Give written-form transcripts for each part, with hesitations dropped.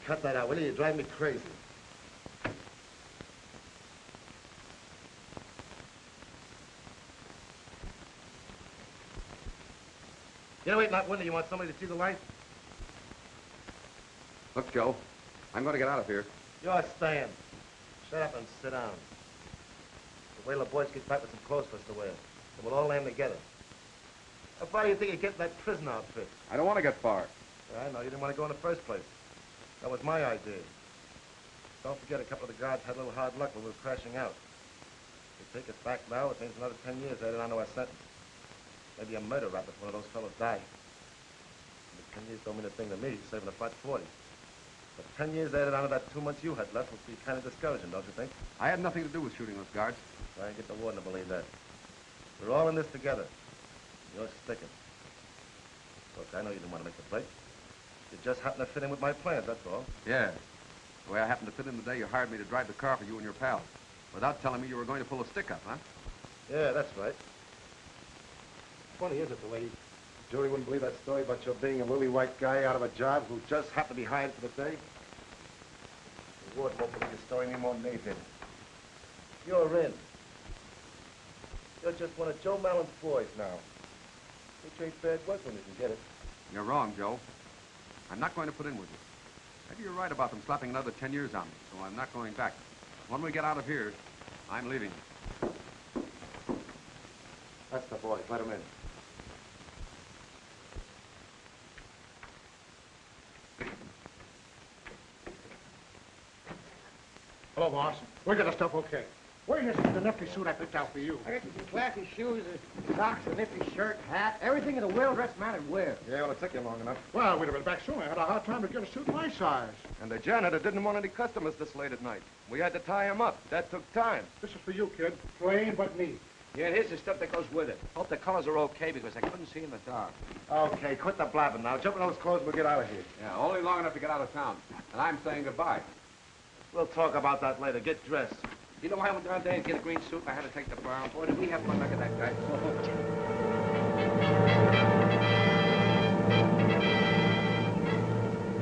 cut that out, will you? You drive me crazy. You know, ain't not window. You want somebody to see the light? Look, Joe, I'm going to get out of here. You're staying. Shut up and sit down. The Whaler boys get back with some clothes for us to wear. And we'll all land together. How far do you think you get in that prison outfit? I don't want to get far. Yeah, I know. You didn't want to go in the first place. That was my idea. Don't forget, a couple of the guards had a little hard luck when we were crashing out. If they take us back now, it means another 10 years added onto our sentence. Maybe a murder rap if one of those fellows die. But 10 years don't mean a thing to me, saving a flat 40. But 10 years added onto that 2 months you had left would be kind of discouraging, don't you think? I had nothing to do with shooting those guards. Try and get the warden to believe that. We're all in this together. You're sticking. Look, I know you didn't want to make the break. You just happened to fit in with my plans, that's all. Yeah. The way I happened to fit in the day you hired me to drive the car for you and your pal. Without telling me you were going to pull a stick up, huh? Yeah, that's right. Funny, is it, the way Judy wouldn't believe that story about your being a lily white guy out of a job who just happened to be hired for the day? The warden won't believe your story any more than they did. You're in. You're just one of Joe Mallon's boys now. Which ain't bad work when you can get it. You're wrong, Joe. I'm not going to put in with you. Maybe you're right about them slapping another 10 years on me, so I'm not going back. When we get out of here, I'm leaving. That's the boys. Let him in. Hello, boss. We got the stuff okay. Where's the nifty suit I picked out for you? I got you some classy shoes, socks, a nifty shirt, hat, everything that a well-dressed man would wear. Yeah, well, it took you long enough. Well, we'd have been back soon. I had a hard time to get a suit my size. And the janitor didn't want any customers this late at night. We had to tie him up. That took time. This is for you, kid. Plain but neat. Yeah, here's the stuff that goes with it. Hope the colors are okay because I couldn't see in the dark. Okay, quit the blabbing now. Jump in those clothes and we'll get out of here. Yeah, only long enough to get out of town. And I'm saying goodbye. We'll talk about that later. Get dressed. You know, I went down there and get a green suit and I had to take the bar. Boy, did we have fun. Look at that guy.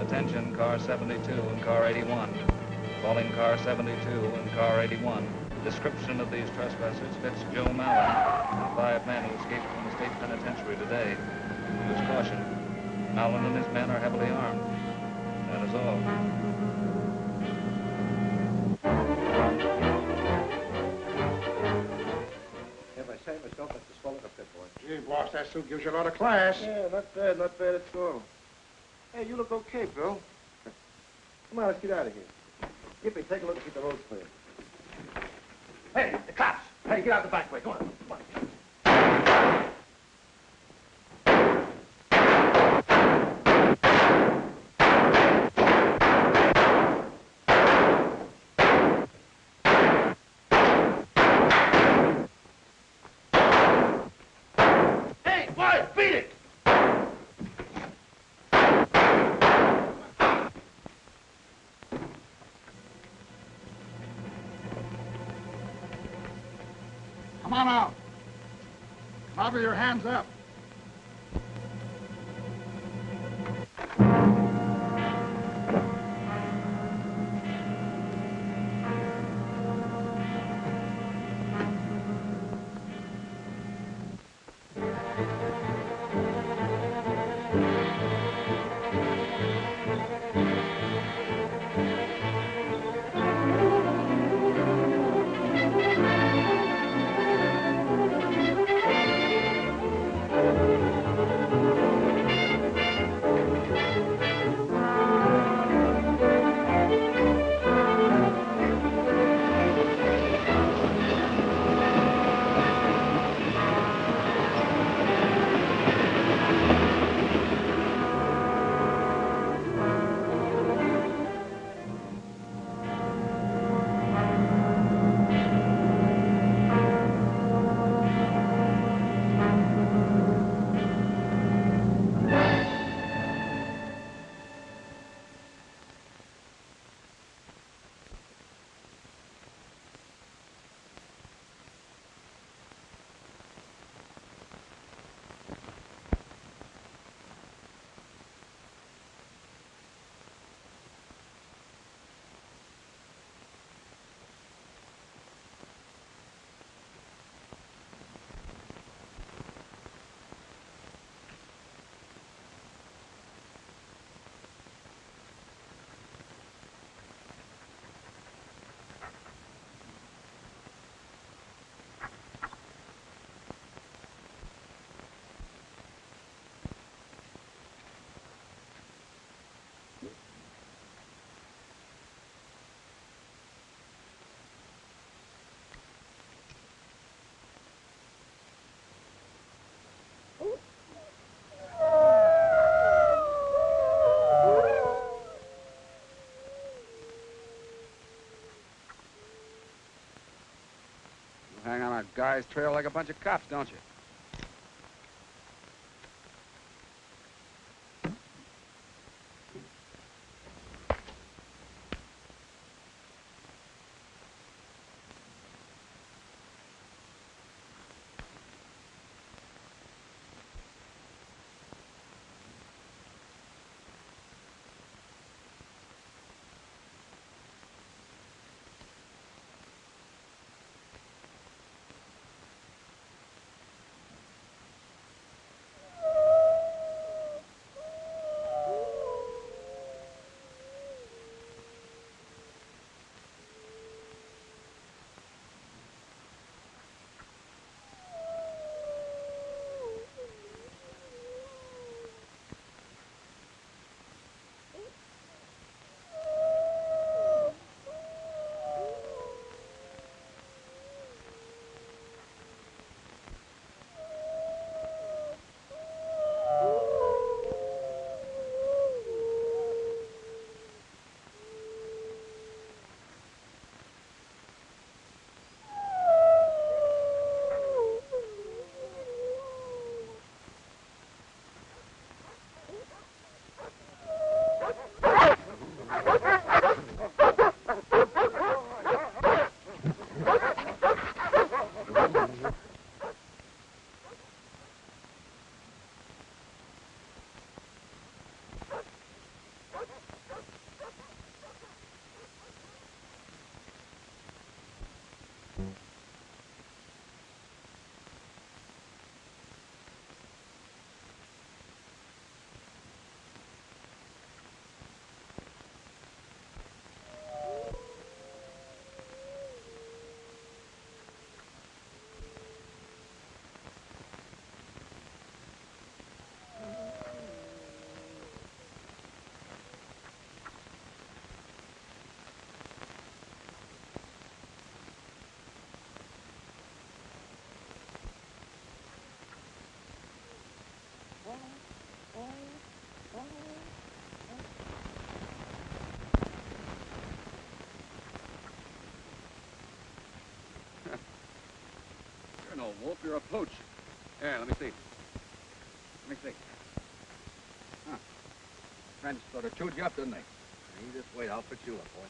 Attention, car 72 and car 81. Calling car 72 and car 81. Description of these trespassers fits Joe Mallon and 5 men who escaped from the state penitentiary today. Use caution. Mallon and his men are heavily armed. That is all. Myself, that's the swell of a pit boy. Gee, boss, that suit gives you a lot of class. Yeah, not bad at all. Hey, you look okay, Bill. Come on, let's get out of here. Gippy, take a look and keep the roads clear. Hey, the cops! Hey, get out the back way. Come on, come on. Come on out. Cover your hands up. guys trail like a bunch of cops, don't you? You're no wolf, you're a pooch. Here, let me see. Let me see. Huh. Friends sort of chewed you up, didn't they? You just wait, I'll fix you up, boy.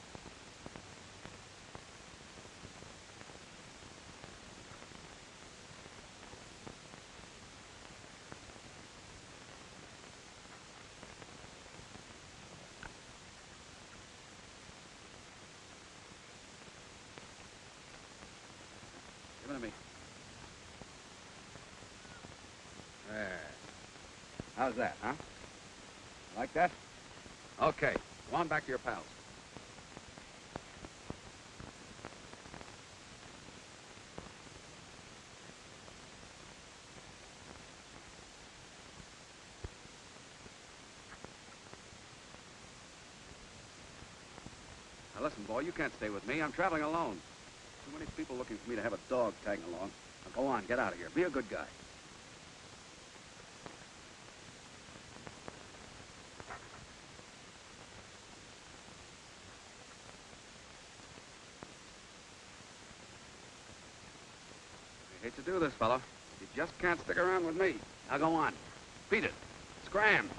Give it to me. There. How's that, huh? Like that? Okay. Go on back to your pals. Now listen, boy, you can't stay with me. I'm traveling alone. Too many people looking for me to have a dog tagging along. Now go on, get out of here. Be a good guy. I hate to do this, fella. You just can't stick around with me. Now go on. Beat it. Scram.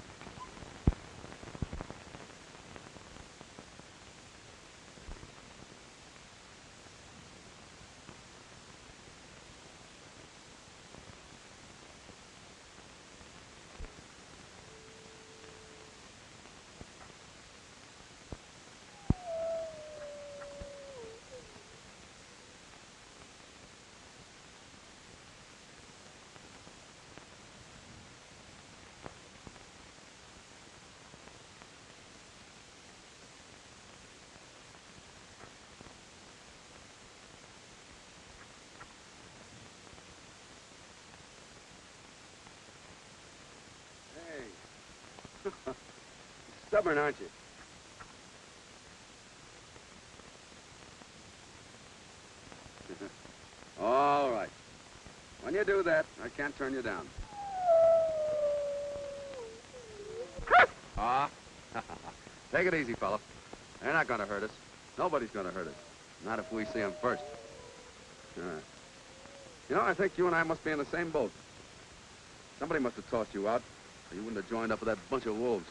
Stubborn, aren't you? All right. When you do that, I can't turn you down. Ah. Take it easy, fella. They're not going to hurt us. Nobody's going to hurt us. Not if we see them first. You know, I think you and I must be in the same boat. Somebody must have tossed you out, or you wouldn't have joined up with that bunch of wolves.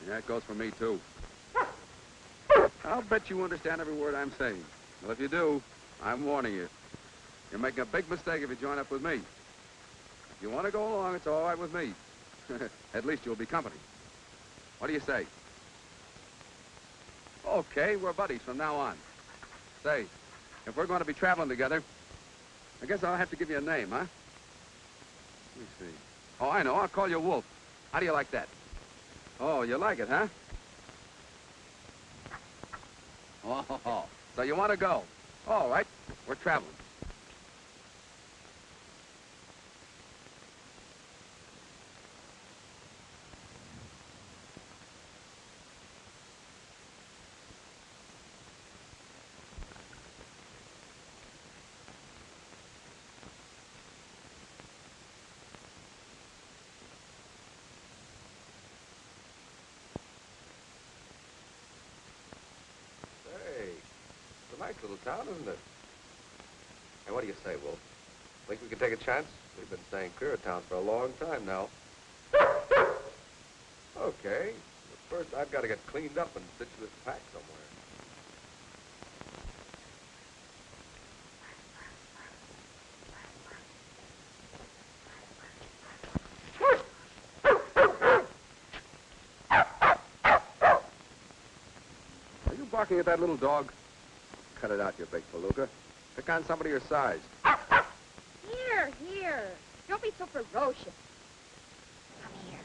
And that goes for me, too. I'll bet you understand every word I'm saying. Well, if you do, I'm warning you. You're making a big mistake if you join up with me. If you want to go along, it's all right with me. At least you'll be company. What do you say? Okay, we're buddies from now on. Say, if we're going to be traveling together, I guess I'll have to give you a name, huh? Let me see. Oh, I know. I'll call you Wolf. How do you like that? Oh, you like it, huh? Oh, so you want to go? All right, we're traveling. Nice little town, isn't it? Hey, what do you say, Wolf? Think we can take a chance? We've been staying clear of town for a long time now. Okay. But first, I've got to get cleaned up and stitch this pack somewhere. Are you barking at that little dog? Cut it out, you big palooka. Pick on somebody your size. Here. Don't be so ferocious. Come here.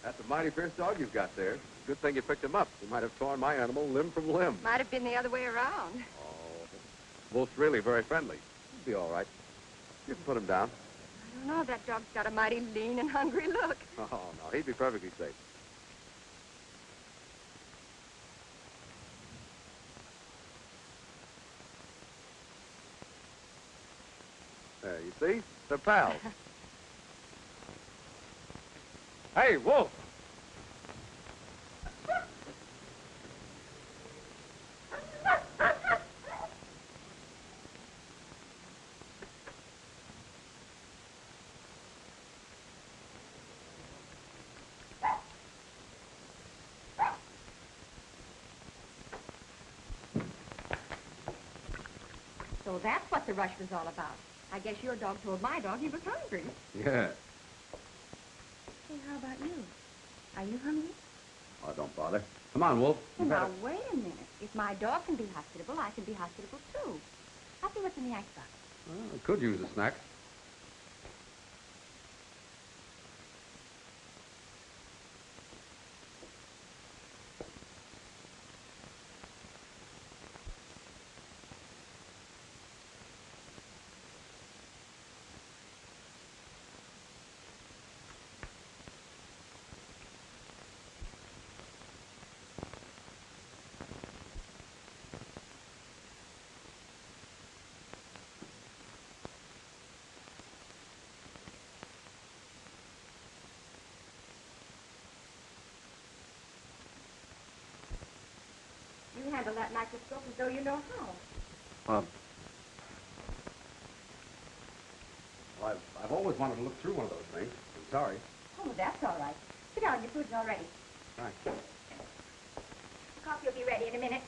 That's a mighty fierce dog you've got there. Good thing you picked him up. You might have torn my animal limb from limb. Might have been the other way around. Oh, Wolf's really very friendly. He'll be all right. You can put him down. I don't know. That dog's got a mighty lean and hungry look. Oh, no, he'd be perfectly safe. There, you see? They're pals. Hey, Wolf! So that's what the rush was all about. I guess your dog told my dog he was hungry. Yeah. Hey, how about you? Are you hungry? Oh, don't bother. Come on, Wolf. Well, now, wait a minute. If my dog can be hospitable, I can be hospitable, too. I'll see what's in the icebox. Well, I could use a snack. You handle that microscope as though you know how. Well, I've always wanted to look through one of those things. I'm sorry. Oh, that's all right. Sit down. Your food's all ready. Right. The coffee will be ready in a minute.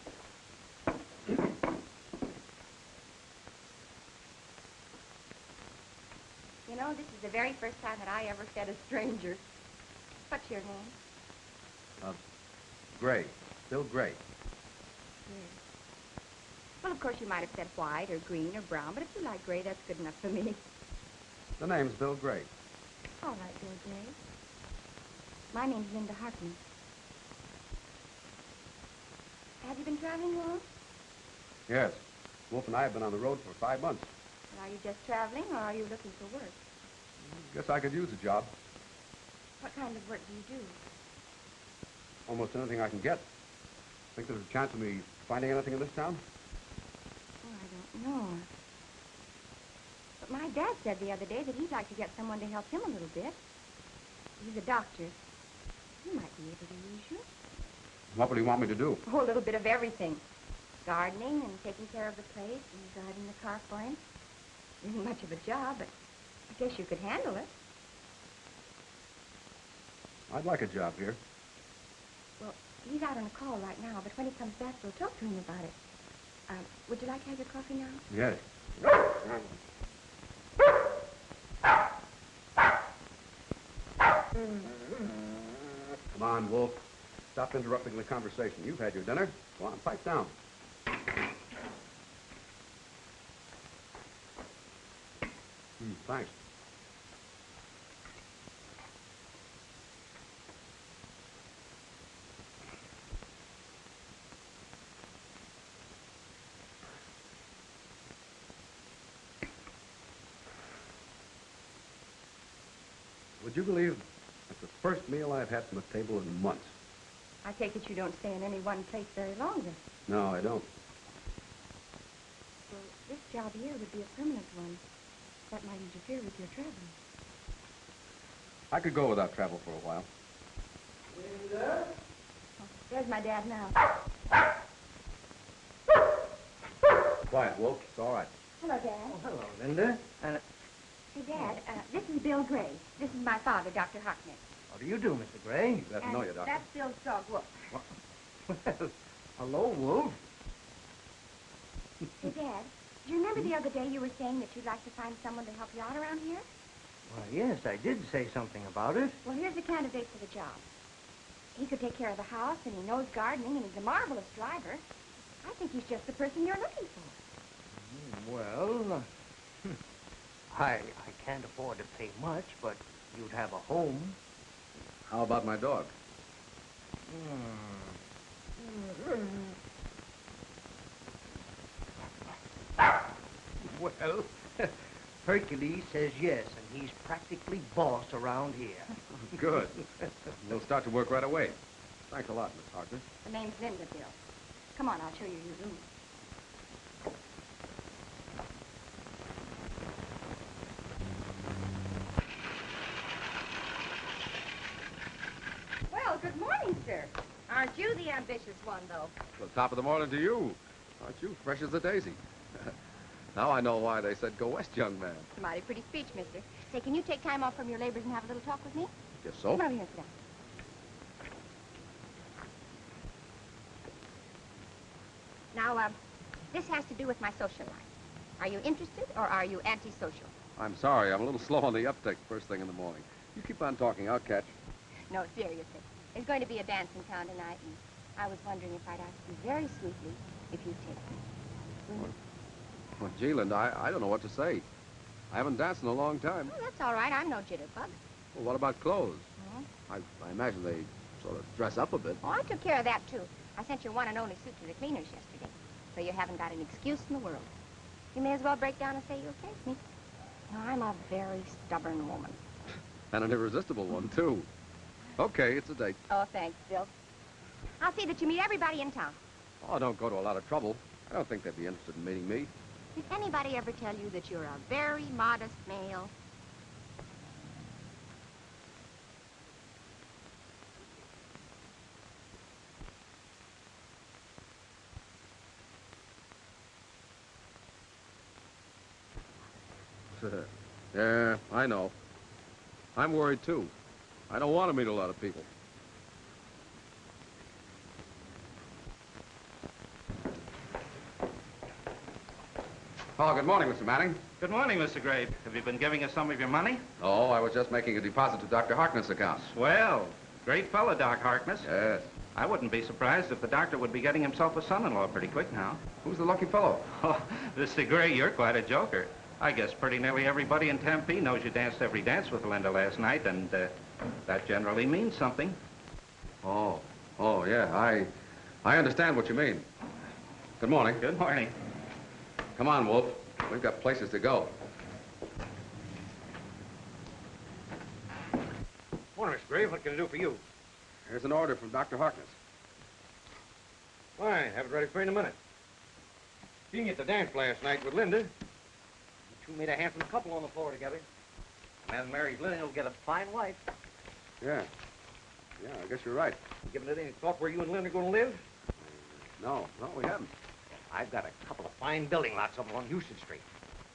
You know, this is the very first time that I ever fed a stranger. What's your name? Gray. Bill Gray. Well, of course, you might have said white or green or brown, but if you like gray, that's good enough for me. The name's Bill Gray. All right, Bill Gray. My name's Linda Harkness. Have you been traveling long? Yes. Wolf and I have been on the road for 5 months. Are you just traveling, or are you looking for work? Guess I could use a job. What kind of work do you do? Almost anything I can get. Think there's a chance of me finding anything in this town? Oh, I don't know. But my dad said the other day that he'd like to get someone to help him a little bit. He's a doctor. He might be able to use you. What would he want me to do? Oh, a little bit of everything. gardening and taking care of the place and driving the car for him. Isn't much of a job, but I guess you could handle it. I'd like a job here. Well, he's out on a call right now, but when he comes back, we'll talk to him about it. Would you like to have your coffee now? Yes. Come on, Wolf. Stop interrupting the conversation. You've had your dinner. Go on, pipe down. Thanks. Would you believe that's the first meal I've had from the table in months? I take it you don't stay in any one place very long, then. No, I don't. Well, this job here would be a permanent one. That might interfere with your traveling. I could go without travel for a while. Oh, there's my dad now. Quiet, Wolf. It's all right. Hello, Dad. Oh, hello, Linda. Hey, Dad, this is Bill Gray. This is my father, Dr. Harkness. How do you do, Mr. Gray? Glad to know you, Doctor. That's Bill's dog, Wolf. Well, hello, Wolf. Hey, Dad, do you remember the other day you were saying that you'd like to find someone to help you out around here? Well, yes, I did say something about it. Well, here's a candidate for the job. He could take care of the house, and he knows gardening, and he's a marvelous driver. I think he's just the person you're looking for. Well, I can't afford to pay much, but you'd have a home. How about my dog? Well, Hercules says yes, and he's practically boss around here. Good. We'll start to work right away. Thanks a lot, Miss Harkness. The name's Linda, Bill. Come on, I'll show you your room. Well, good morning, sir. Aren't you the ambitious one, though? Well, top of the morning to you. Aren't you fresh as a daisy? Now I know why they said go west, young man. It's a mighty pretty speech, mister. Say, can you take time off from your labors and have a little talk with me? Guess so. Come over here and sit down. Now, this has to do with my social life. Are you interested or are you antisocial? I'm sorry. I'm a little slow on the uptake first thing in the morning. You keep on talking. I'll catch. No, seriously. There's going to be a dance in town tonight, and I was wondering if I'd ask you very sweetly if you'd take me. Will you? Well, gee, Linda, I don't know what to say. I haven't danced in a long time. Oh, that's all right. I'm no jitterbug. Well, what about clothes? Hmm? I imagine they sort of dress up a bit. Oh, I took care of that, too. I sent your one and only suit to the cleaners yesterday, so you haven't got an excuse in the world. You may as well break down and say you'll take me. No, I'm a very stubborn woman. And an irresistible one, too. Okay, it's a date. Oh, thanks, Bill. I'll see that you meet everybody in town. Oh, don't go to a lot of trouble. I don't think they'd be interested in meeting me. Did anybody ever tell you that you're a very modest male? Yeah, I know. I'm worried, too. I don't want to meet a lot of people. Oh, good morning, Mr. Manning. Good morning, Mr. Gray. Have you been giving us some of your money? Oh, I was just making a deposit to Dr. Harkness' account. Well, great fellow, Doc Harkness. Yes. I wouldn't be surprised if the doctor would be getting himself a son-in-law pretty quick now. Who's the lucky fellow? Oh, Mr. Gray, you're quite a joker. I guess pretty nearly everybody in Tempe knows you danced every dance with Linda last night, and that generally means something. Oh, yeah, I understand what you mean. Good morning. Good morning. Come on, Wolf. We've got places to go. Morning, Mr. Gray. What can I do for you? Here's an order from Dr. Harkness. Why, have it ready for you in a minute. You can get the dance last night with Linda. You two made a handsome couple on the floor together. A man who marries Linda will get a fine wife. Yeah, I guess you're right. You given it any thought where you and Linda are going to live? No, we haven't. I've got a couple of fine building lots up along Houston Street.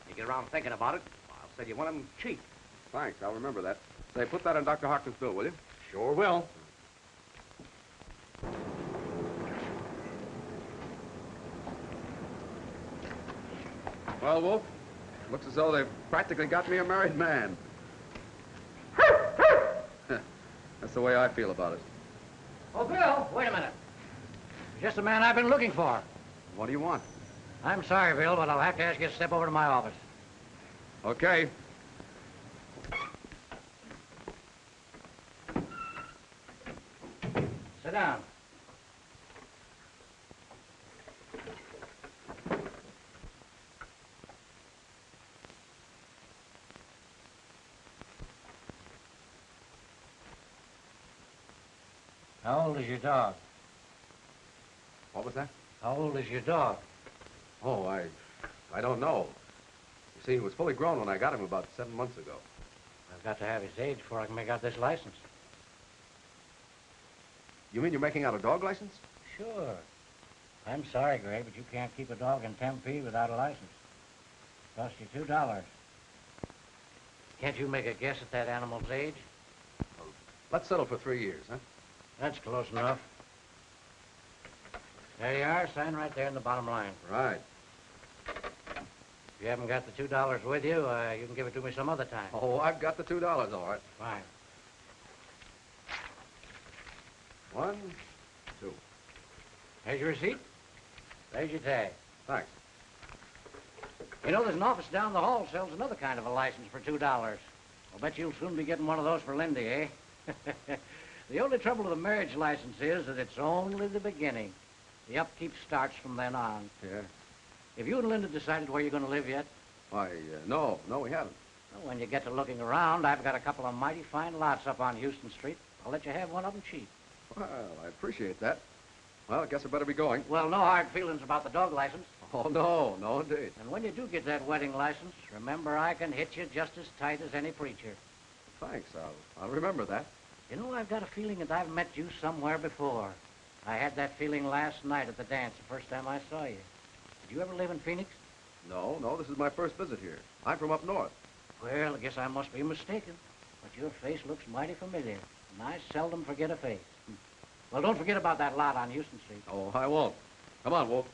You get around thinking about it, I'll sell you one of them cheap. Thanks, I'll remember that. Say, put that on Dr. Harkness' bill, will you? Sure will. Well, Wolf, looks as though they've practically got me a married man. That's the way I feel about it. Oh, Bill, wait a minute. You're just the man I've been looking for. What do you want? I'm sorry, Bill, but I'll have to ask you to step over to my office. Okay. Sit down. How old is your dog? What was that? How old is your dog? Oh, I don't know. You see, he was fully grown when I got him about 7 months ago. I've got to have his age before I can make out this license. You mean you're making out a dog license? Sure. I'm sorry, Gray, but you can't keep a dog in Tempe without a license. Cost you $2. Can't you make a guess at that animal's age? Well, let's settle for 3 years, huh? That's close enough. There you are. Sign right there in the bottom line. Right. If you haven't got the $2 with you, you can give it to me some other time. Oh, I've got the $2, all right. Fine. 1, 2. There's your receipt. There's your tag. Thanks. You know, there's an office down the hall sells another kind of a license for $2. I'll bet you'll soon be getting one of those for Lindy, eh? The only trouble with a marriage license is that it's only the beginning. The upkeep starts from then on. Yeah? Have you and Linda decided where you're going to live yet? Why, no, we haven't. Well, when you get to looking around, I've got a couple of mighty fine lots up on Houston Street. I'll let you have one of them cheap. Well, I appreciate that. Well, I guess I better be going. Well, no hard feelings about the dog license. Oh, no, indeed. And when you do get that wedding license, remember I can hit you just as tight as any preacher. Thanks, I'll remember that. You know, I've got a feeling that I've met you somewhere before. I had that feeling last night at the dance, the first time I saw you. Did you ever live in Phoenix? No, this is my first visit here. I'm from up north. Well, I guess I must be mistaken. But your face looks mighty familiar, and I seldom forget a face. Well, don't forget about that lot on Houston Street. Oh, I won't. Come on, Wolf.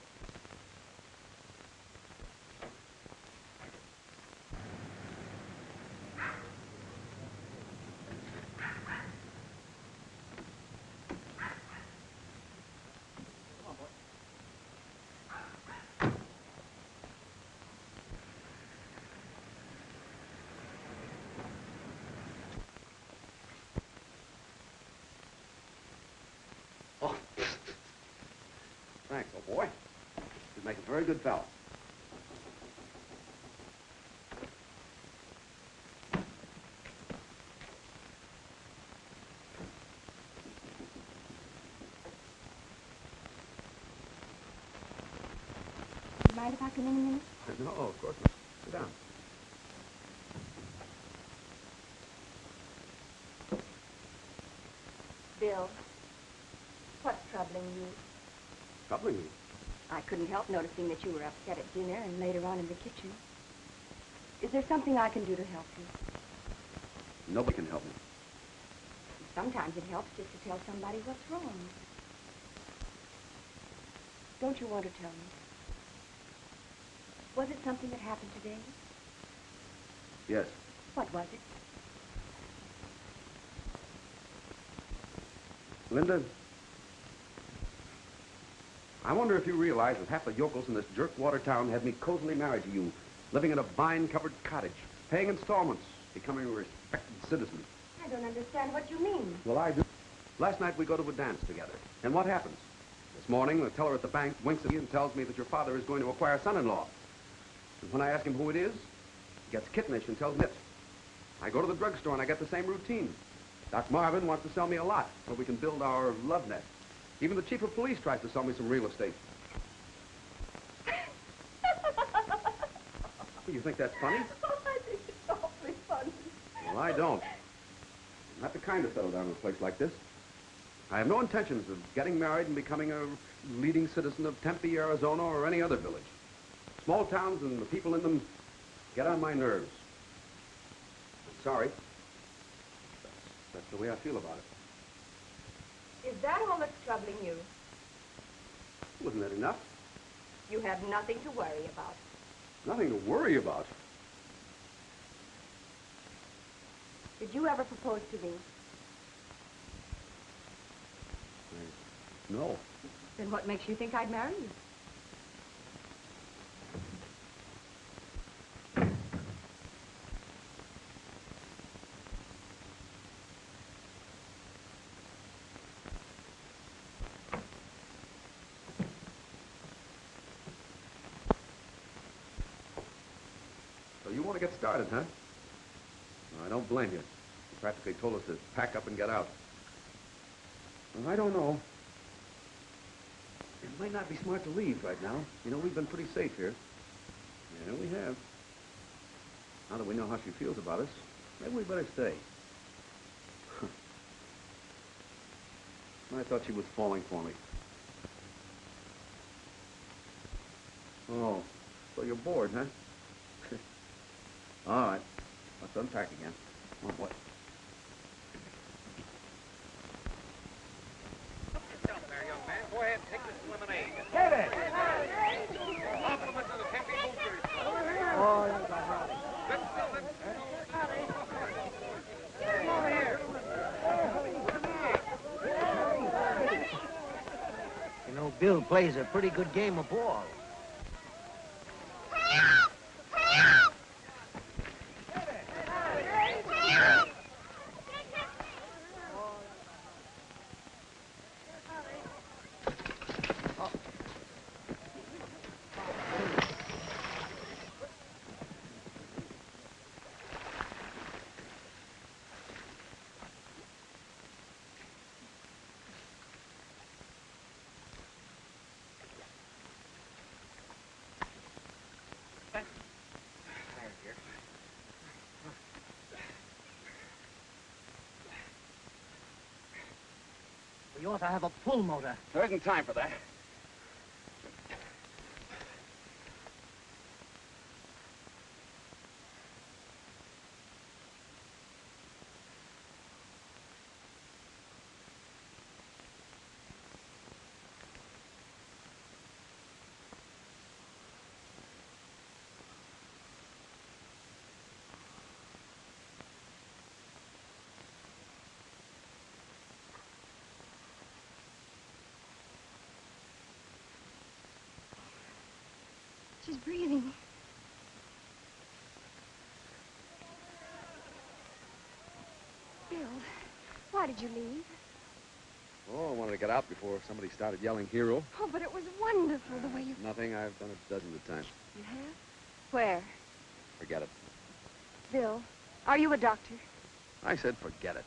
Oh, thanks, old boy. You make a very good fellow. You mind if I come in a minute? No, of course not. Sit down. Bill, what's troubling you? Troubling you? I couldn't help noticing that you were upset at dinner and later on in the kitchen. Is there something I can do to help you? Nobody can help me. Sometimes it helps just to tell somebody what's wrong. Don't you want to tell me? Was it something that happened today? Yes. What was it? Linda, I wonder if you realize that half the yokels in this jerkwater town had me cozily married to you, living in a vine-covered cottage, paying installments, becoming a respected citizen. I don't understand what you mean. Well, I do. Last night we go to a dance together. And what happens? This morning, the teller at the bank winks at me and tells me that your father is going to acquire a son-in-law. And when I ask him who it is, he gets kittenish and tells me it. I go to the drugstore and I get the same routine. Doc Marvin wants to sell me a lot so we can build our love nest. Even the chief of police tries to sell me some real estate. You think that's funny? I think it's awfully funny. Well, I don't. I'm not the kind to settle down in a place like this. I have no intentions of getting married and becoming a leading citizen of Tempe, Arizona, or any other village. Small towns and the people in them get on my nerves. I'm sorry. That's the way I feel about it. Is that all that's troubling you? Wasn't that enough? You have nothing to worry about. Nothing to worry about. Did you ever propose to me? No. Then what makes you think I'd marry you? So you want to get started, huh? No, I don't blame you. You practically told us to pack up and get out. Well, I don't know. It might not be smart to leave right now. You know, we've been pretty safe here. Yeah, we have. Now that we know how she feels about us, maybe we better stay. I thought she was falling for me. Oh, so you're bored, huh? All right. Let's unpack again. Oh, what? Yourself there, young man. Go ahead and take this lemonade. Get it! Compliment to the Tempe boosters. Oh, that's all right. Let's go, let's go. Come over here. You know, Bill plays a pretty good game of ball. You ought to have a pull motor. There isn't time for that. She's breathing. Bill, why did you leave? Oh, I wanted to get out before somebody started yelling hero. Oh, but it was wonderful the way you... Nothing. I've done it dozens of times. You have? Where? Forget it. Bill, are you a doctor? I said forget it.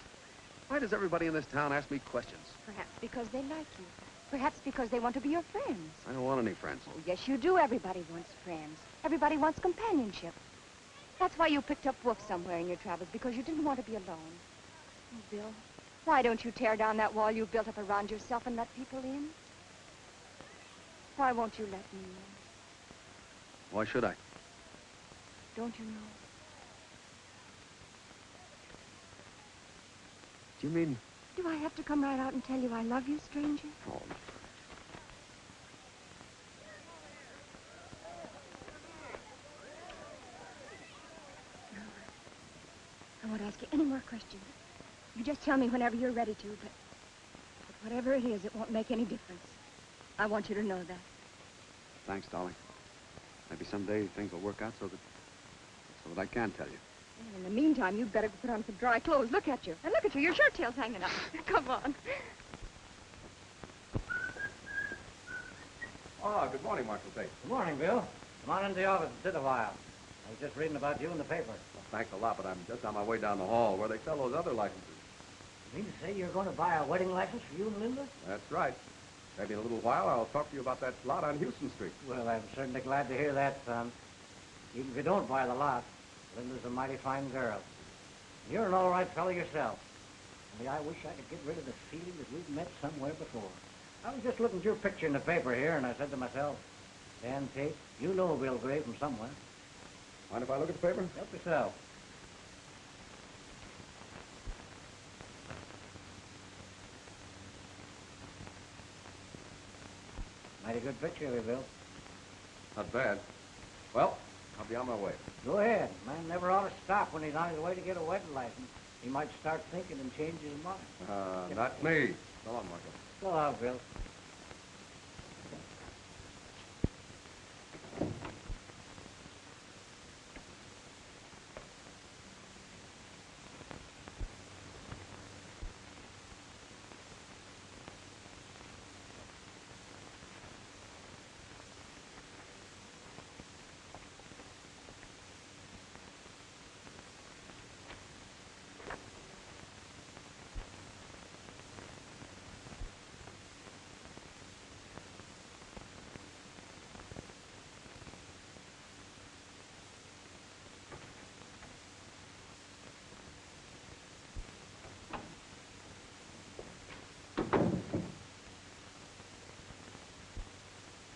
Why does everybody in this town ask me questions? Perhaps because they like you. Perhaps because they want to be your friends. I don't want any friends. Oh, yes, you do. Everybody wants friends. Everybody wants companionship. That's why you picked up Wolf somewhere in your travels, because you didn't want to be alone. Oh, Bill, why don't you tear down that wall you built up around yourself and let people in? Why won't you let me in? Why should I? Don't you know? Do you mean... Do I have to come right out and tell you I love you, stranger? Oh, I won't ask you any more questions. You just tell me whenever you're ready to, but whatever it is, it won't make any difference. I want you to know that. thanks, darling. Maybe someday things will work out so that I can tell you. And in the meantime, you'd better put on some dry clothes. Look at you. And look at you. Your shirt tail's hanging up. Come on. Oh, good morning, Marshal Tate. Good morning, Bill. Come on into the office and sit a while. I was just reading about you in the paper. Well, thanks a lot, but I'm just on my way down the hall where they sell those other licenses. You mean to say you're going to buy a wedding license for you and Linda? That's right. Maybe in a little while I'll talk to you about that lot on Houston Street. Well, I'm certainly glad to hear that, son. Even if you don't buy the lot, Linda's a mighty fine girl. You're an all right fellow yourself. Only I wish I could get rid of the feeling that we've met somewhere before. I was just looking at your picture in the paper here, and I said to myself, Dan Tate, you know Bill Gray from somewhere. Mind if I look at the paper? Help yourself. Mighty good picture of you, Bill. Not bad. Well, I'll be on my way. Go ahead. Man never ought to stop when he's on his way to get a wedding license. He might start thinking and change his mind. Not me. So long, Marshal. So long, Bill.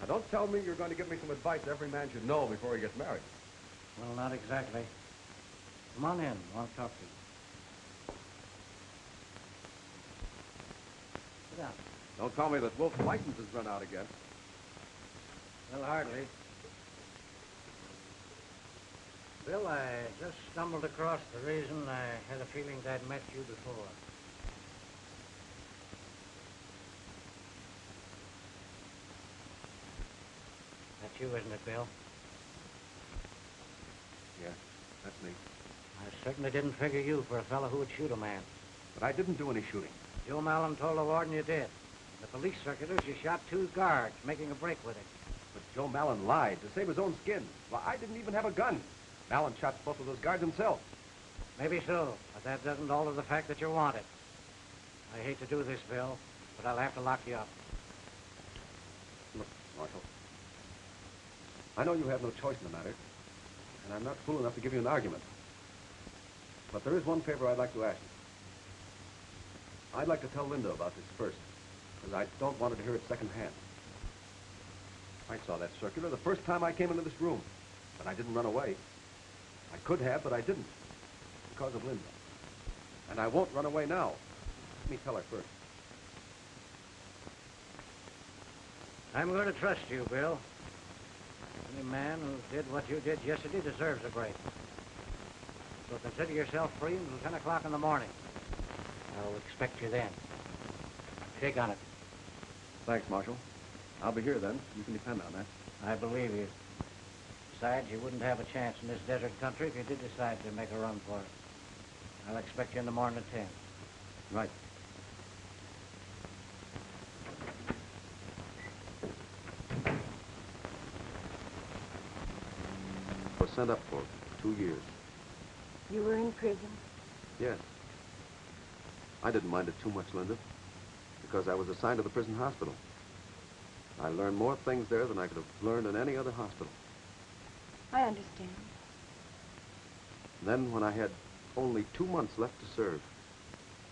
Don't tell me you're going to give me some advice every man should know before he gets married. Well, not exactly. Come on in. I want to talk to you. Sit down. Don't tell me that Wolf's license has run out again. Well, hardly. Bill, I just stumbled across the reason I had a feeling I'd met you before. That's you, isn't it, Bill? Yeah, that's me. I certainly didn't figure you for a fellow who would shoot a man. But I didn't do any shooting. Joe Mallon told the warden you did. In the police circulars, you shot 2 guards, making a break with it. But Joe Mallon lied to save his own skin. Well, I didn't even have a gun. Mallon shot both of those guards himself. Maybe so, but that doesn't alter the fact that you're wanted. I hate to do this, Bill, but I'll have to lock you up. Look, Marshal, I know you have no choice in the matter, and I'm not fool enough to give you an argument. But there is one favor I'd like to ask you. I'd like to tell Linda about this first, because I don't want her to hear it secondhand. I saw that circular the first time I came into this room, but I didn't run away. I could have, but I didn't, because of Linda. And I won't run away now. Let me tell her first. I'm going to trust you, Bill. Any man who did what you did yesterday deserves a break. So consider yourself free until 10 o'clock in the morning. I'll expect you then. Shake on it. Thanks, Marshal. I'll be here then. You can depend on that. I believe you. Besides, you wouldn't have a chance in this desert country if you did decide to make a run for it. I'll expect you in the morning at 10. Right. I was sent up for 2 years. You were in prison? Yes. I didn't mind it too much, Linda, because I was assigned to the prison hospital. I learned more things there than I could have learned in any other hospital. I understand. Then, when I had only 2 months left to serve,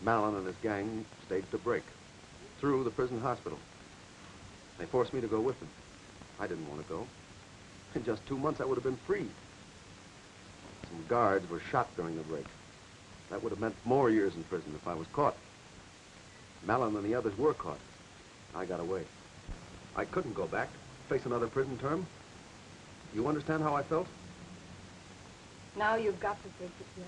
Mallon and his gang staged a break through the prison hospital. They forced me to go with them. I didn't want to go. In just 2 months, I would have been free. Some guards were shot during the break. That would have meant more years in prison if I was caught. Mallon and the others were caught. I got away. I couldn't go back, face another prison term. You understand how I felt? Now you've got to face it, Bill.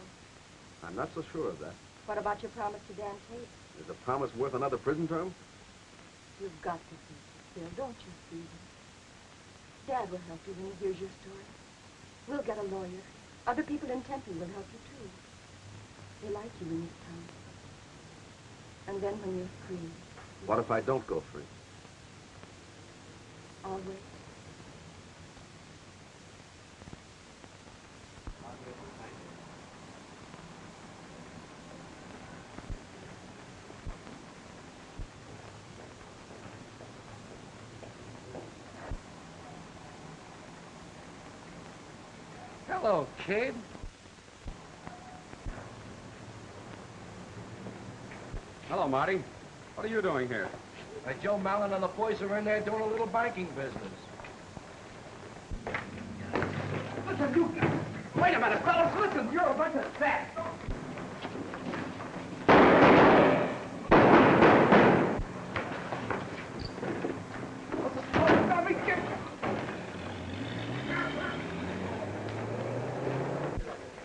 I'm not so sure of that. What about your promise to Dan Tate? Is a promise worth another prison term? You've got to face it, Bill. Don't you see him? Dad will help you when he hears your story. We'll get a lawyer. Other people in Tempe will help you, too. They like you in this town. And then when you're free... What if I don't go free? Always. Hello, kid. Hello, Marty. What are you doing here? Joe Mallon and the boys are in there doing a little banking business. Listen, you guys. Wait a minute, fellas. Listen, you're a bunch of saps.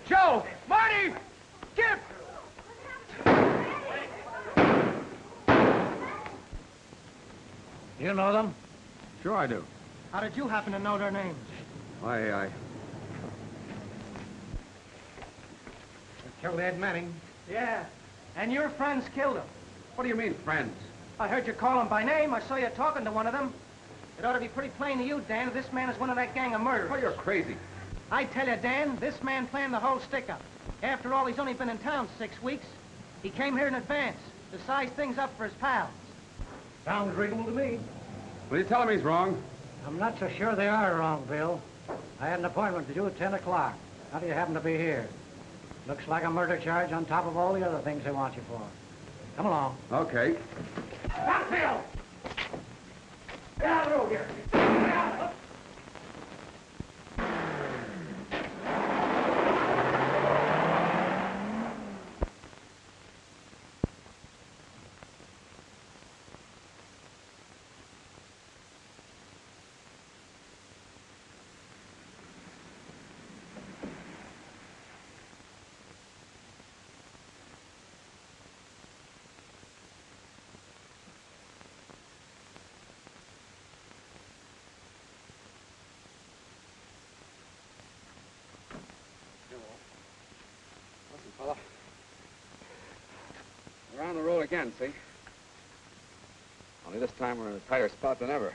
Joe! Marty! Skip! You know them? Sure I do. How did you happen to know their names? I Killed Ed Manning. Yeah. And your friends killed him. What do you mean, friends? I heard you call him by name. I saw you talking to one of them. It ought to be pretty plain to you, Dan, that this man is one of that gang of murderers. Oh, you're crazy. I tell you, Dan, this man planned the whole stick-up. After all, he's only been in town 6 weeks. He came here in advance to size things up for his pals. Sounds reasonable to me. Will you tell him he's wrong? I'm not so sure they are wrong, Bill. I had an appointment to do at 10 o'clock. How do you happen to be here? Looks like a murder charge on top of all the other things they want you for. Come along. Okay. Stop, Bill! Get out of the road here. Get out. Listen, fella. We're on the road again, see? Only this time we're in a tighter spot than ever.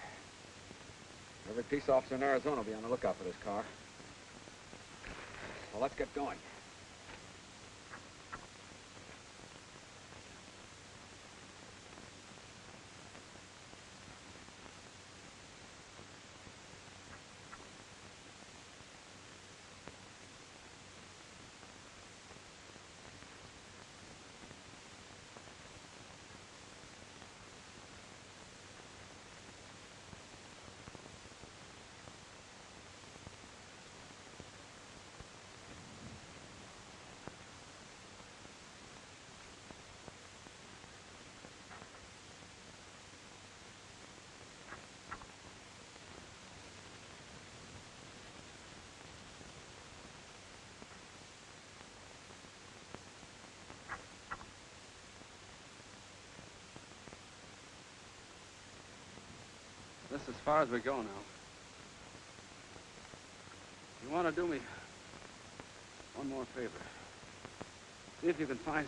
Every peace officer in Arizona will be on the lookout for this car. Well, let's get going. This is as far as we go now. You want to do me one more favor? See if you can find...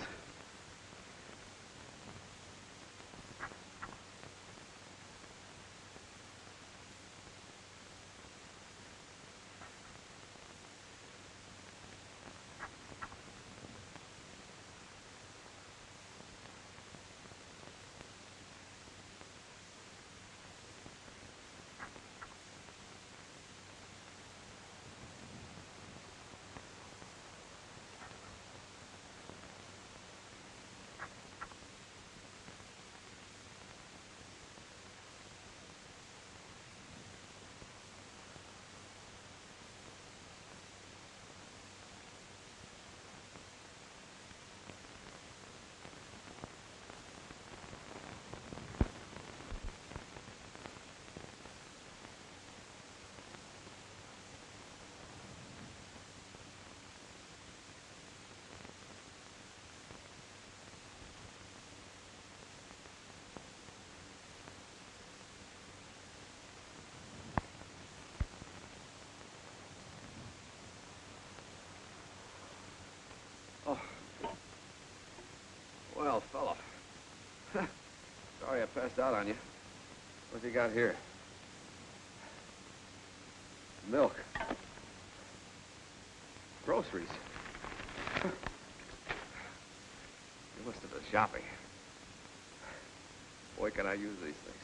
Well, fella. Sorry I passed out on you. What you got here? Milk. Groceries. You must have been shopping. Boy, can I use these things.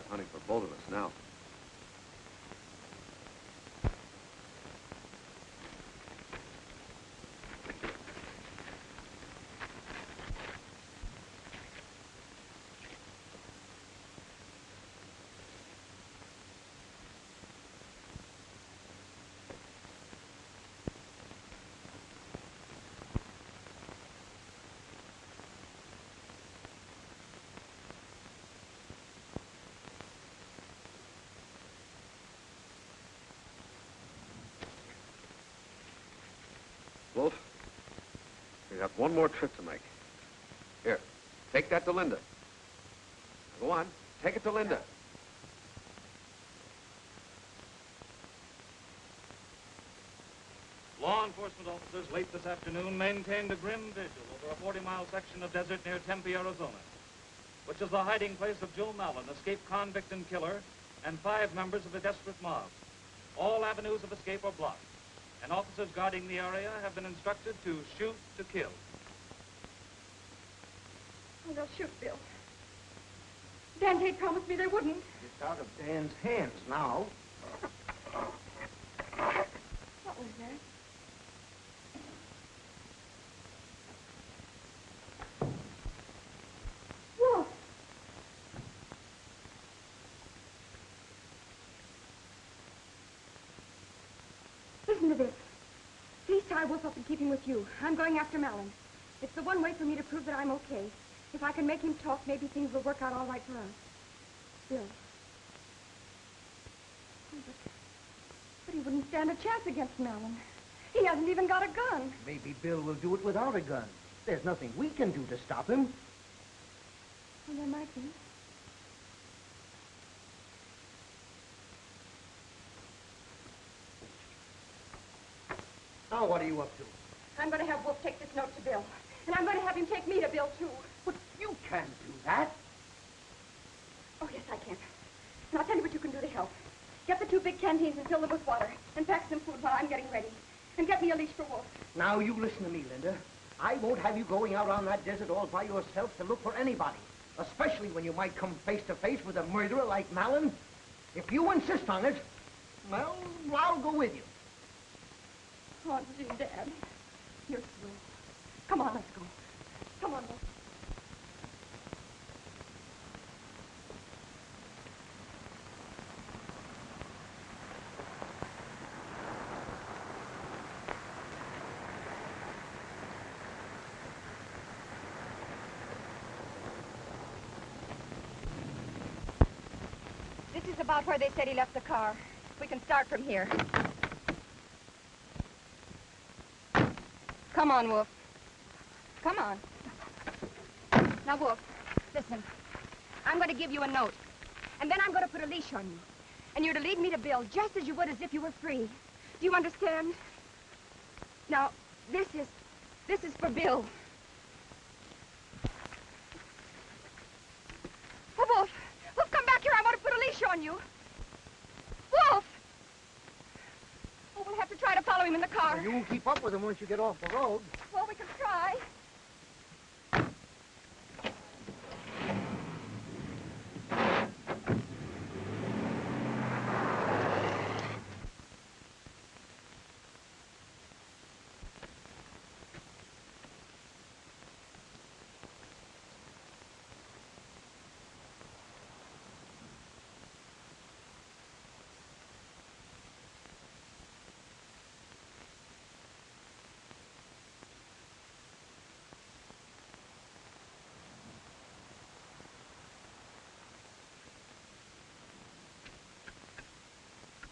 hunting for both of us now. Wolf, we have one more trip to make. Here, take that to Linda. Go on, take it to Linda. Law enforcement officers late this afternoon maintained a grim vigil over a 40-mile section of desert near Tempe, Arizona, which is the hiding place of Joe Mallon, escaped convict and killer, and 5 members of a desperate mob. All avenues of escape are blocked, and officers guarding the area have been instructed to shoot to kill. Oh, they'll shoot Bill. Dan Tate promised me they wouldn't. It's out of Dan's hands now. What was that? Wolf! Listen to this. Please tie Wolf up and keep him with you. I'm going after Mallon. It's the one way for me to prove that I'm okay. If I can make him talk, maybe things will work out all right for us. Bill. Oh, but he wouldn't stand a chance against Mallon. He hasn't even got a gun. Maybe Bill will do it without a gun. There's nothing we can do to stop him. Well, there might be. Now what are you up to? I'm going to have Wolf take this note to Bill. And I'm going to have him take me to Bill, too. But you can't do that. Oh, yes, I can. And I'll tell you what you can do to help. Get the 2 big canteens and fill them with water. And pack some food while I'm getting ready. And get me a leash for Wolf. Now you listen to me, Linda. I won't have you going out on that desert all by yourself to look for anybody. Especially when you might come face to face with a murderer like Mallon. If you insist on it, well, I'll go with you. Oh, gee, Dad. You're through. Come on, let's go. Come on, Wolf. This is about where they said he left the car. We can start from here. Come on, Wolf. Come on. Now, Wolf, listen. I'm going to give you a note. And then I'm going to put a leash on you. And you're to lead me to Bill, just as you would as if you were free. Do you understand? Now, this is for Bill. Oh, Wolf. Wolf, come back here. I want to put a leash on you. Wolf! Oh, we'll have to try to follow him in the car. Well, you won't keep up with him once you get off the road. Well, we can try.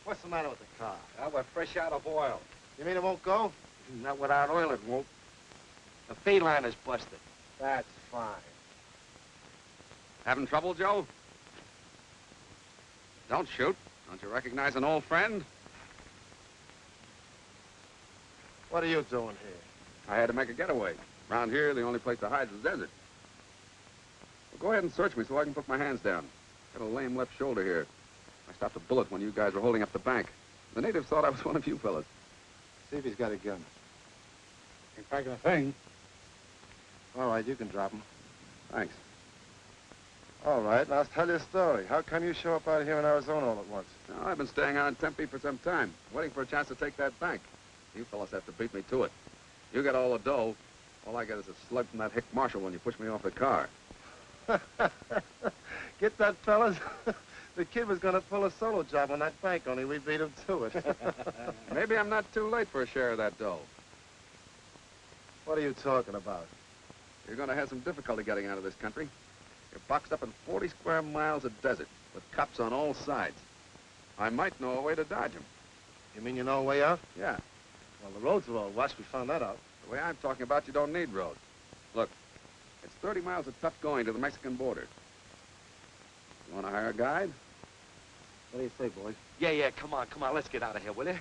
What's the matter with the car? We're fresh out of oil. You mean it won't go? Not without oil, it won't. The feed line is busted. That's fine. Having trouble, Joe? Don't shoot. Don't you recognize an old friend? What are you doing here? I had to make a getaway. Around here, the only place to hide is the desert. Well, go ahead and search me so I can put my hands down. Got a lame left shoulder here. I stopped a bullet when you guys were holding up the bank. The natives thought I was one of you fellas. See if he's got a gun. Ain't packing a thing. All right, you can drop him. Thanks. All right, now tell your story. How come you show up out here in Arizona all at once? Now, I've been staying out in Tempe for some time, waiting for a chance to take that bank. You fellas have to beat me to it. You get all the dough. All I get is a slug from that hick marshal when you push me off the car. Get that, fellas? The kid was going to pull a solo job on that bank, only we beat him to it. Maybe I'm not too late for a share of that dough. What are you talking about? You're going to have some difficulty getting out of this country. You're boxed up in 40 square miles of desert with cops on all sides. I might know a way to dodge them. You mean you know a way out? Yeah. Well, the roads are all washed. We found that out. The way I'm talking about, you don't need roads. Look, it's 30 miles of tough going to the Mexican border. You want to hire a guide? What do you say, boys? Yeah, come on, let's get out of here, will you?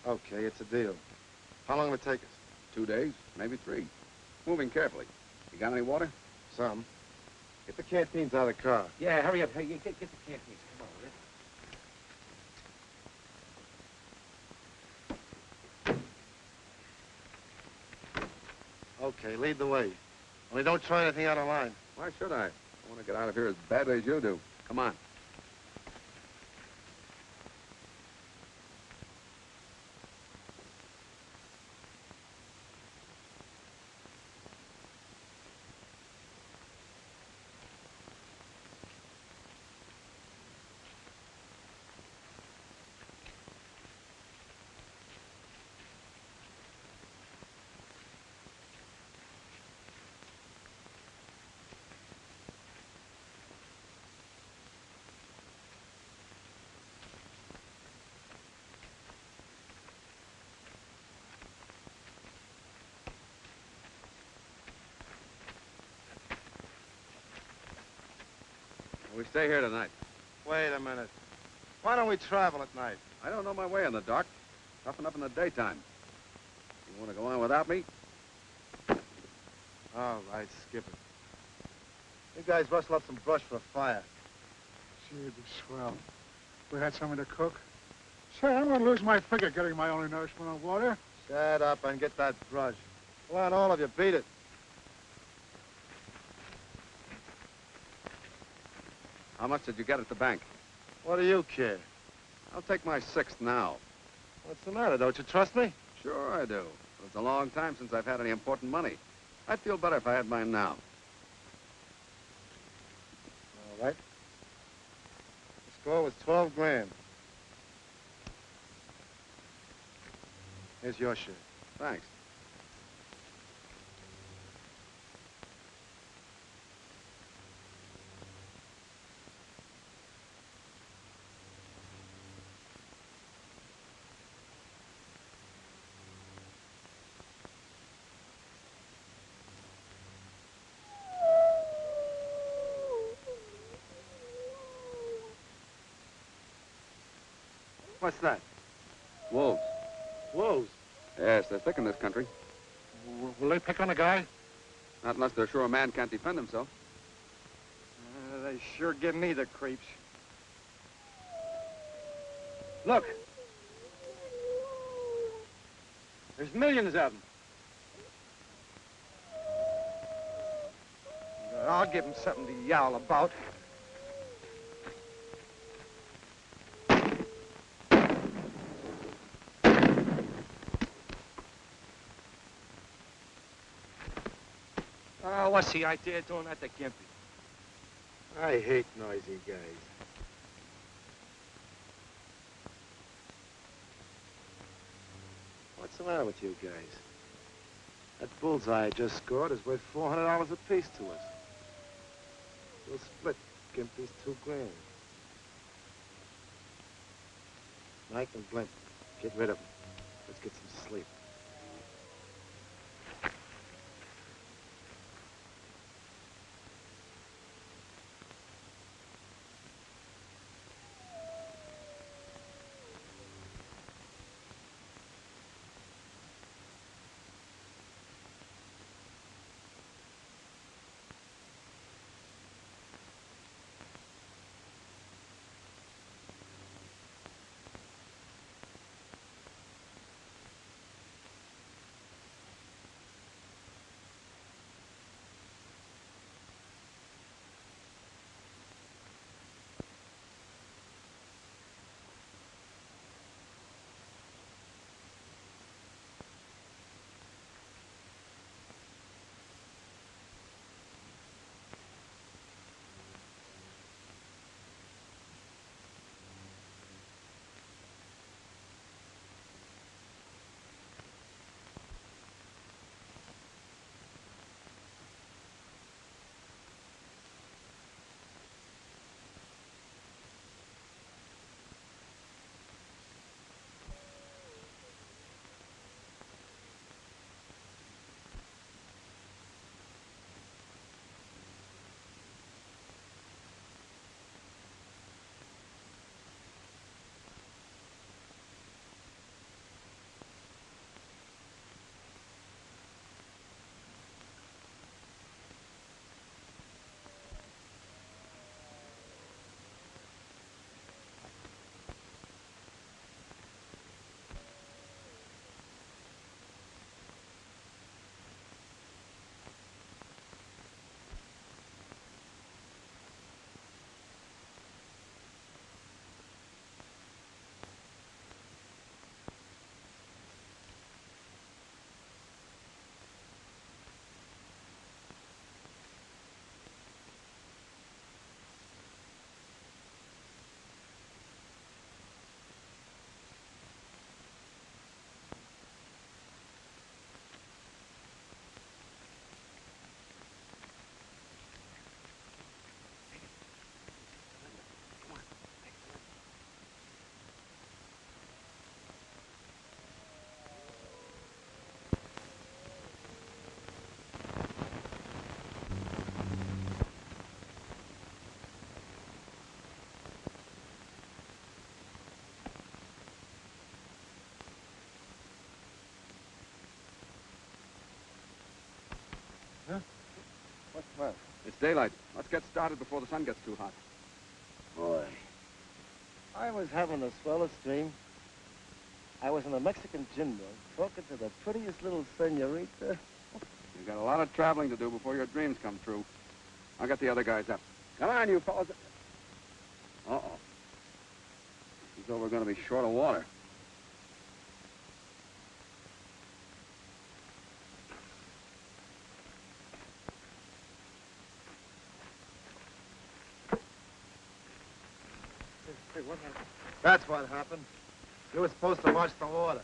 Okay, it's a deal. How long will it take us? 2 days, maybe 3. Moving carefully. You got any water? Some. Get the canteens out of the car. Yeah, hurry up. Hey, get the canteens. Come on, will you? Okay, lead the way. Only don't try anything out of line. Why should I? I want to get out of here as badly as you do. Come on. We stay here tonight. Wait a minute. Why don't we travel at night? I don't know my way in the dark. Toughen up in the daytime. You want to go on without me? All right, skip it. You guys rustle up some brush for a fire. Gee, it'd be swell. We had something to cook. Say, I'm gonna lose my figure getting my only nourishment on water. Shut up and get that brush. Come on, all of you, beat it. How much did you get at the bank? What do you care? I'll take my 6th now. What's the matter? Don't you trust me? Sure I do. It's a long time since I've had any important money. I'd feel better if I had mine now. All right. The score was 12 grand. Here's your share. Thanks. What's that? Wolves. Wolves. Yes, they're thick in this country. Will they pick on a guy? Not unless they're sure a man can't defend himself. They sure give me the creeps. Look. There's millions of them. I'll give them something to yowl about. What's the idea of doing that to Gimpy? I hate noisy guys. What's the matter with you guys? That bullseye I just scored is worth $400 apiece to us. We'll split Gimpy's 2 grand. Mike and Blint, get rid of them. Let's get some sleep. daylight. Let's get started before the sun gets too hot. Boy, I was having the swellest dream. I was in a Mexican gin mill talking to the prettiest little senorita. You've got a lot of traveling to do before your dreams come true. I'll get the other guys up. Come on, you fellas. Uh-oh. As though we're going to be short of water. Hey, what happened? That's what happened. You were supposed to watch the water.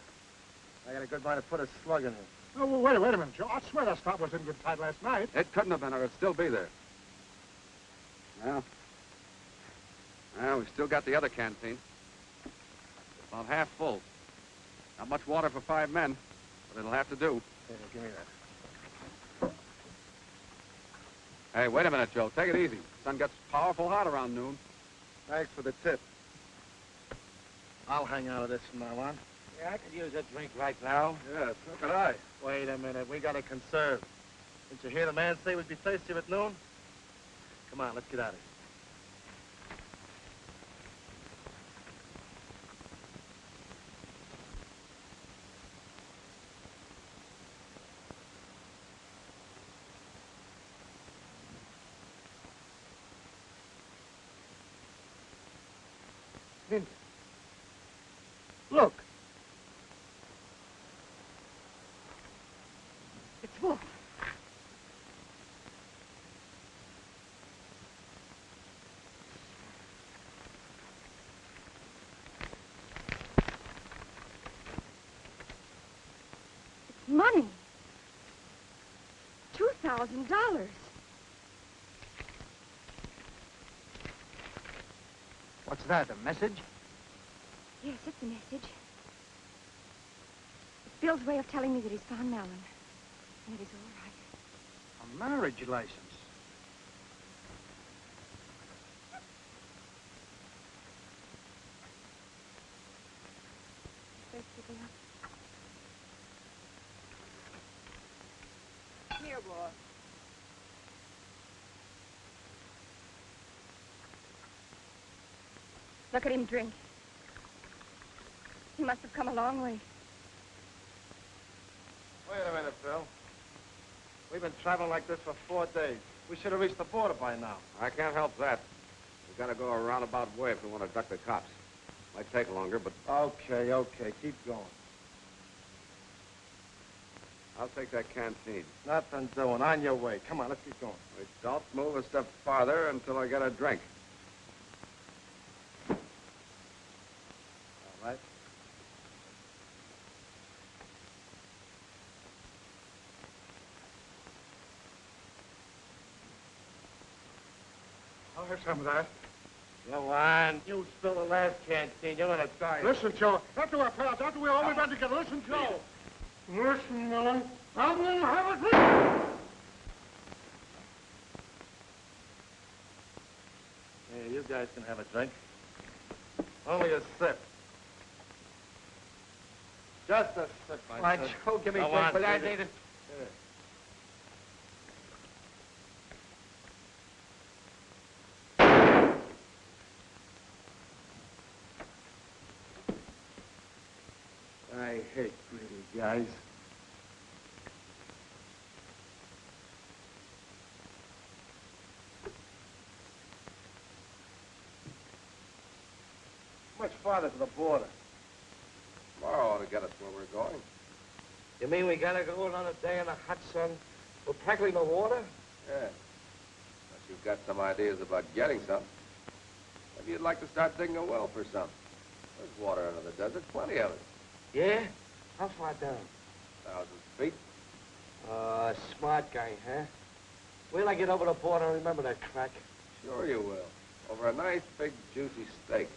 I got a good mind to put a slug in it. Oh, well, wait a minute, Joe. I swear that spot was in good tide last night. It couldn't have been, or it'd still be there. Well, we've still got the other canteen. About half full. Not much water for 5 men, but it'll have to do. Here, give me that. Hey, wait a minute, Joe. Take it easy. The sun gets powerful hot around noon. Thanks for the tip. I'll hang out of this from now on. Yeah, I could use a drink right now. Yeah, so could I. Wait a minute. We got to conserve. Didn't you hear the man say we'd be thirstier at noon? Come on, let's get out of here. Linda. Look. It's Wolf. It's money. $2,000. What's that, a message? Yes, it's a message. It's Bill's way of telling me that he's found Mallon. And that he's all right. A marriage license. Thirsty, Bill? Here, boy. Look at him drink. He must have come a long way. Wait a minute, Phil. We've been traveling like this for 4 days. We should have reached the border by now. I can't help that. We've got to go a roundabout way if we want to duck the cops. Might take longer, but Okay, keep going. I'll take that canteen. Nothing doing. On your way. Come on, let's keep going. Wait, don't move a step farther until I get a drink. All right. I'll have some of that. Go on. You spill the last canteen. You're gonna die. Listen, Joe. After our pals, after we all went back together. Listen, Joe. Listen, Mallon. I'm gonna have a drink. Hey, you guys can have a drink. Only a sip. Just a sip, my Why, son. Joe, give me a Go drink, on, but I baby. need it. Here. I hate greedy guys. Much farther to the border. Tomorrow ought to get us where we're going. You mean we gotta go another day in the hot sun with practically no water? Yeah. Unless you've got some ideas about getting some. Maybe you'd like to start digging a well for some. There's water under the desert, plenty of it. Yeah? How far down? 1,000 feet. Smart guy, huh? Wait till I get over the border and remember that crack. Sure you will. Over a nice, big, juicy steak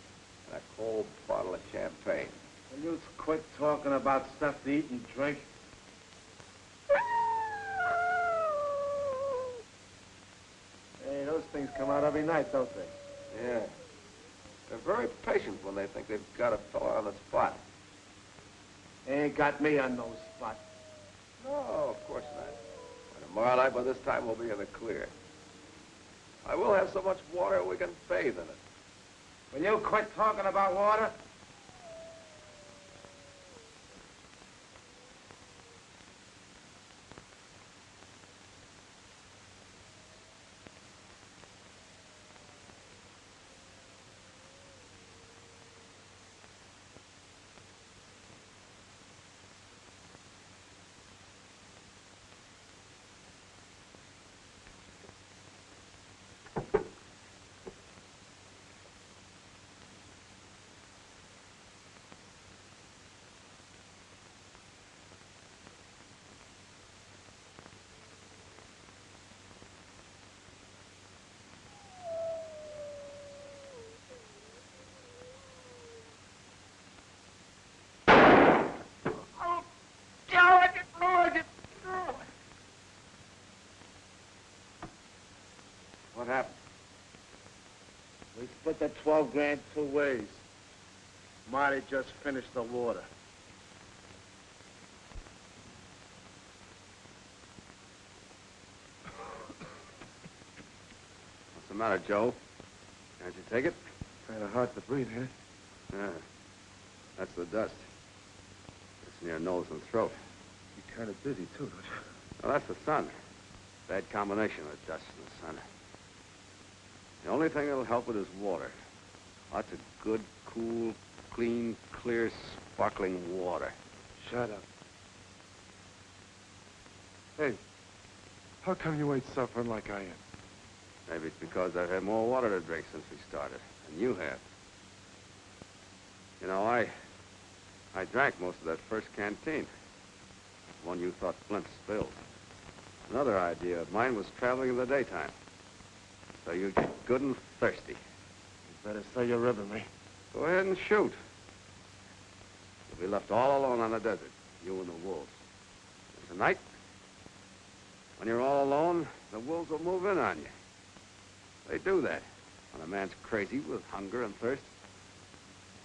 and a cold bottle of champagne. Will you quit talking about stuff to eat and drink? Hey, those things come out every night, don't they? Yeah. They're very patient when they think they've got a fella on the spot. They ain't got me on no spot. No, of course not. And tomorrow night, by this time, we'll be in the clear. I will have so much water we can bathe in it. Will you quit talking about water? What happened? We split the 12 grand 2 ways. Marty just finished the water. What's the matter, Joe? Can't you take it? Kind of hard to breathe, huh? Yeah. That's the dust. It's near nose and throat. You're kind of dizzy, too, don't you? Well, that's the sun. Bad combination of dust and the sun. The only thing that'll help it is water. Lots of good, cool, clean, clear, sparkling water. Shut up. Hey, how come you ain't suffering like I am? Maybe it's because I've had more water to drink since we started than you have. You know, I drank most of that first canteen. The one you thought Flint spilled. Another idea of mine was traveling in the daytime. So you get good and thirsty. You better say you're ribbing me. Go ahead and shoot. You'll be left all alone on the desert, you and the wolves. And tonight, when you're all alone, the wolves will move in on you. They do that when a man's crazy with hunger and thirst.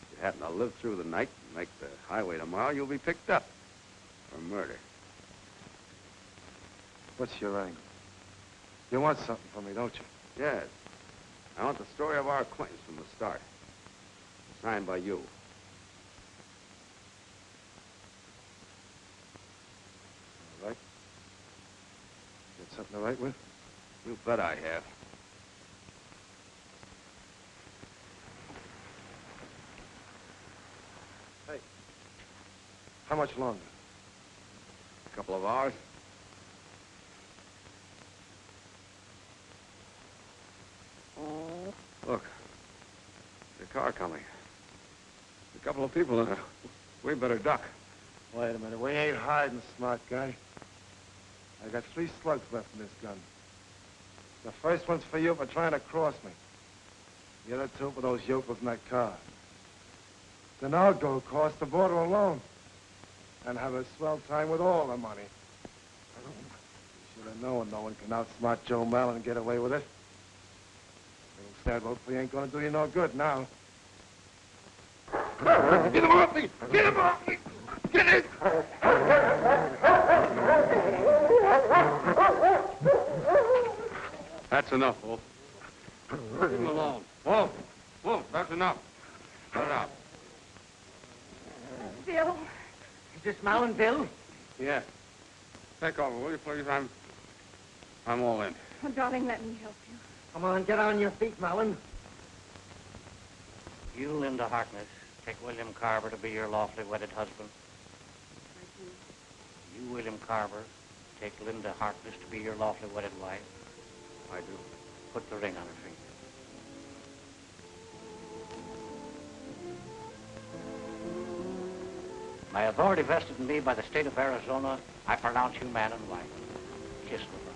If you happen to live through the night and make the highway tomorrow, you'll be picked up for murder. What's your angle? You want something from me, don't you? Yes. I want the story of our acquaintance from the start. Signed by you. All right. Got something to write with? You bet I have. Hey. How much longer? A couple of hours. Look, there's a car coming. A couple of people in it. We better duck. Wait a minute. We ain't hiding, smart guy. I got 3 slugs left in this gun. The first one's for you for trying to cross me. The other 2 for those yokels in that car. Then I'll go across the border alone and have a swell time with all the money. You should have known no one can outsmart Joe Mallon and get away with it. That hopefully ain't gonna do you no good now. Get him off me! Get him off me! Get it! That's enough, Wolf. Leave him alone. Wolf! Wolf, that's enough. Let it out. Bill. Is this Mallon, Bill? Yeah. Take over, will you, please? I'm all in. Oh, darling, let me help you. Come on, get on your feet, Mallon. You, Linda Harkness, take William Carver to be your lawfully wedded husband. I do. You, William Carver, take Linda Harkness to be your lawfully wedded wife. I do. Put the ring on her finger. By authority vested in me by the state of Arizona, I pronounce you man and wife. Kiss the bride.